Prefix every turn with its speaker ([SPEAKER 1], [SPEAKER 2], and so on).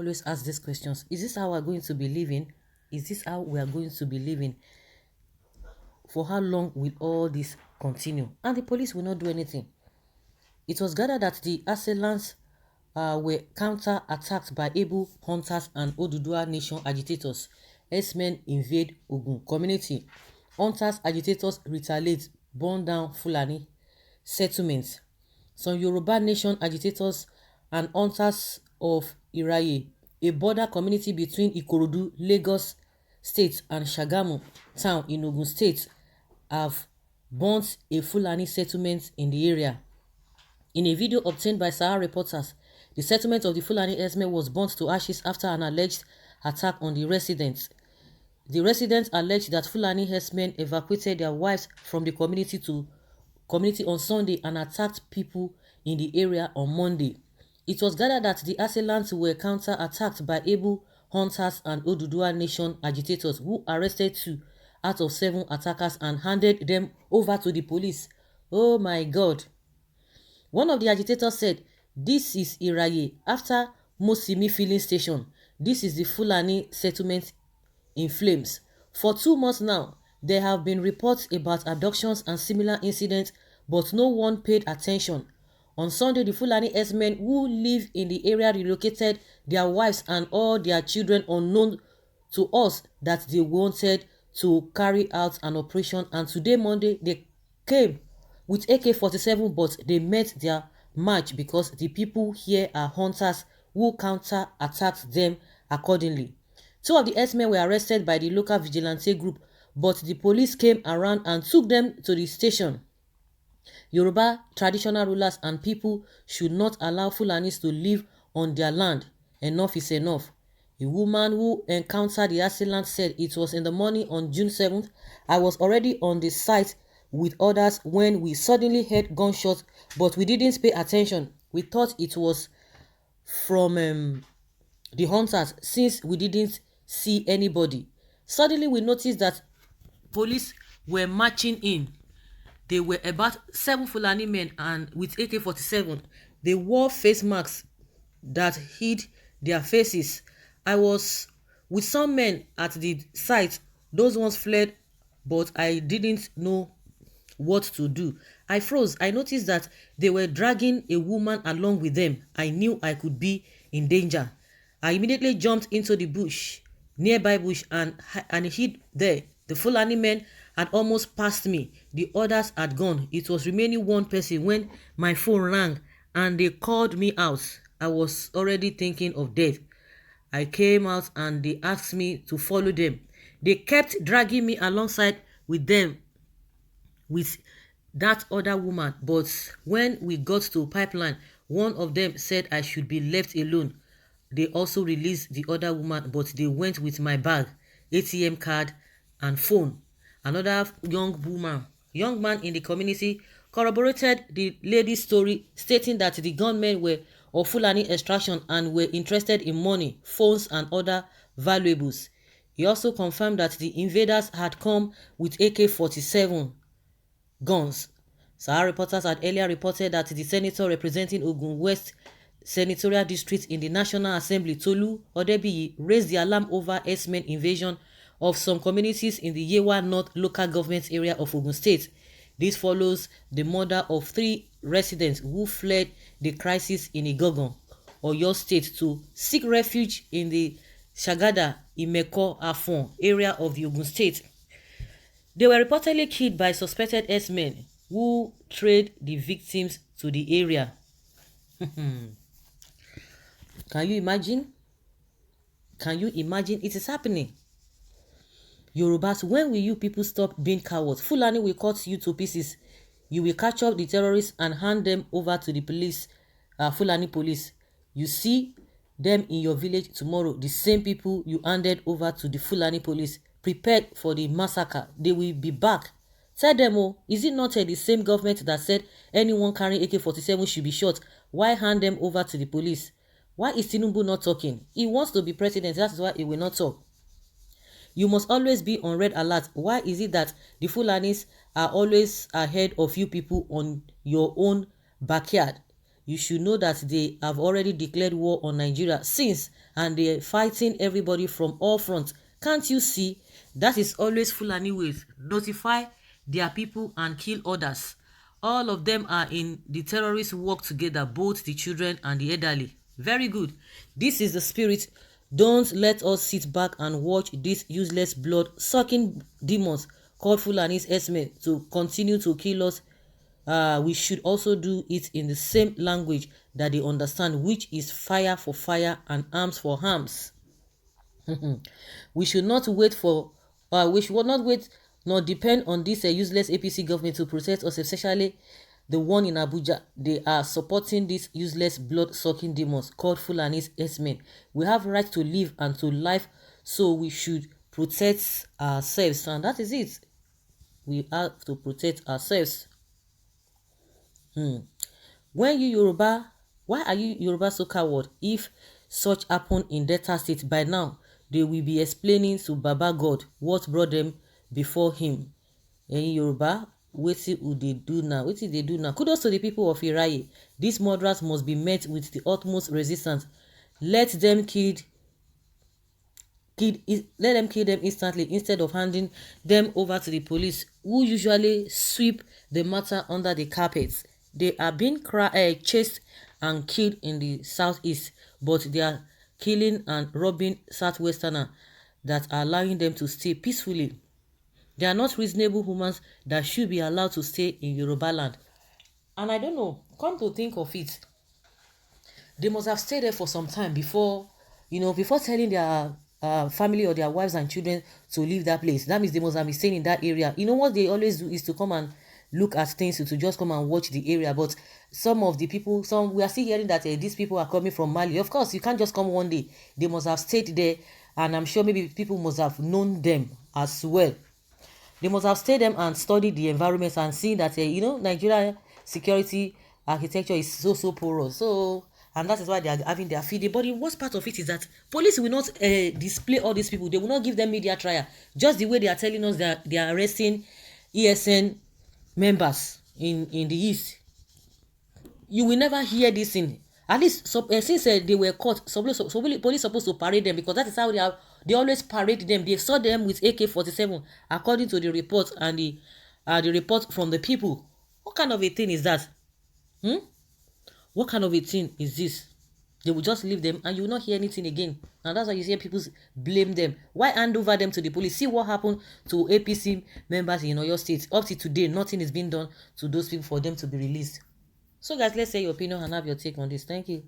[SPEAKER 1] always ask these questions. Is this how we're going to be living? Is this how we are going to be living? For how long will all this continue? And the police will not do anything. It was gathered that the assailants were counter-attacked by able hunters and Oduduwa Nation agitators. Herdsmen invade Ogun community. Hunters, agitators retaliate, burn down Fulani settlements. Some Yoruba Nation agitators and hunters of Iraye, a border community between Ikorodu, Lagos State and Shagamu town in Ogun State, have burnt a Fulani settlement in the area. In a video obtained by Sahara reporters, the settlement of the Fulani herdsmen was burnt to ashes after an alleged attack on the residents. The residents alleged that Fulani herdsmen evacuated their wives from the community on Sunday and attacked people in the area on Monday. It was gathered that the assailants were counter-attacked by able hunters and Oduduwa Nation agitators, who arrested 2 out of 7 attackers and handed them over to the police. Oh my God. One of the agitators said, "This is Iraye after Mosimi filling station. This is the Fulani settlement in flames. For 2 months now, there have been reports about abductions and similar incidents, but no one paid attention. On Sunday, the Fulani herdsmen who live in the area relocated their wives and all their children, unknown to us that they wanted to carry out an operation, and today, Monday, they came with AK-47, but they met their match because the people here are hunters who counter-attacked them accordingly. 2 of the herdsmen were arrested by the local vigilante group, but the police came around and took them to the station. Yoruba traditional rulers and people should not allow Fulanis to live on their land. Enough is enough." A woman who encountered the assailant said, "It was in the morning on June 7th. I was already on the site with others when we suddenly heard gunshots, but we didn't pay attention. We thought it was from the hunters since we didn't see anybody. Suddenly we noticed that police were marching in. They were about 7 Fulani men and with AK-47. They wore face masks that hid their faces. I was with some men at the site. Those ones fled, but I didn't know what to do. I froze. I noticed that they were dragging a woman along with them. I knew I could be in danger. I immediately jumped into the bush, nearby bush, and hid there. The Fulani men had almost passed me. The others had gone. It was remaining 1 person when my phone rang and they called me out. I was already thinking of death. I came out and they asked me to follow them. They kept dragging me alongside with them, with that other woman, but when we got to pipeline, one of them said I should be left alone. They also released the other woman, but they went with my bag, ATM card and phone." Another young man in the community corroborated the lady's story, stating that the gunmen were of Fulani extraction and were interested in money, phones and other valuables. He also confirmed that the invaders had come with AK-47 guns. Sahara reporters had earlier reported that the senator representing Ogun West Senatorial District in the National Assembly, Tolu Odebiyi, raised the alarm over herdsmen invasion of some communities in the Yewa North local government area of Ogun State. This follows the murder of 3 residents who fled the crisis in Igogon, Oyo State, to seek refuge in the Shagada, Imeko, Afon area of the Ogun State. They were reportedly killed by suspected herdsmen who trailed the victims to the area. Can you imagine? Can you imagine? It is happening. Yorubas, when will you people stop being cowards? Fulani will cut you to pieces. You will catch up the terrorists and hand them over to the police, Fulani police. You see them in your village tomorrow, the same people you handed over to the Fulani police, prepared for the massacre. They will be back. Tell them, oh, is it not the same government that said anyone carrying AK-47 should be shot? Why hand them over to the police? Why is Tinubu not talking? He wants to be president, that's why he will not talk. You must always be on red alert. Why is it that the Fulanis are always ahead of you people on your own backyard? you should know that they have already declared war on Nigeria since, and they are fighting everybody from all fronts. Can't you see? That is always Fulani ways. Notify their people and kill others. All of them are in the terrorists work together, both the children and the elderly. Very good. This is the spirit. Don't let us sit back and watch these useless blood-sucking demons called Fulani's Herdsmen to continue to kill us. We should also do it in the same language that they understand, which is fire for fire and arms for arms. We should not wait nor depend on this useless APC government to protect us, especially the one in Abuja. They are supporting these useless blood-sucking demons called Fulani's Herdsmen. We have right to live and to life, so we should protect ourselves, and that is it. We have to protect ourselves. When you Yoruba, why are you Yoruba so coward? If such happen in Delta State, by now they will be explaining to Baba God what brought them before him. In Yoruba, wetin would they do now? Wetin they do now? Kudos to the people of Iraye. These murderers must be met with the utmost resistance. Let them kill them instantly instead of handing them over to the police, who usually sweep the matter under the carpet. They are being chased and killed in the southeast, but they are killing and robbing southwesterner that are allowing them to stay peacefully. They are not reasonable humans that should be allowed to stay in Yoruba land. And I don't know, come to think of it, they must have stayed there for some time before telling their family or their wives and children to leave that place. That means they must have been staying in that area. You know what they always do is to come and look at things, to just come and watch the area. But some of the people, we are still hearing that these people are coming from Mali. Of course, you can't just come one day. They must have stayed there, and I'm sure maybe people must have known them as well. They must have stayed them and studied the environment and seen that Nigeria security architecture is so porous. So, and that is why they are having their feeding. But the worst part of it is that police will not display all these people. They will not give them media trial. Just the way they are telling us that they are arresting ESN members in the east. You will never hear this thing. At least since they were caught, police supposed to parade them, because that is how they always parade them. They saw them with AK-47, according to the report and the report from the people. What kind of a thing is that? What kind of a thing is this? They will just leave them and you will not hear anything again. And that's why you see people blame them. Why hand over them to the police? See what happened to APC members in Oyo State. Up to today, nothing is being done to those people for them to be released. So guys, let's say your opinion and have your take on this. Thank you.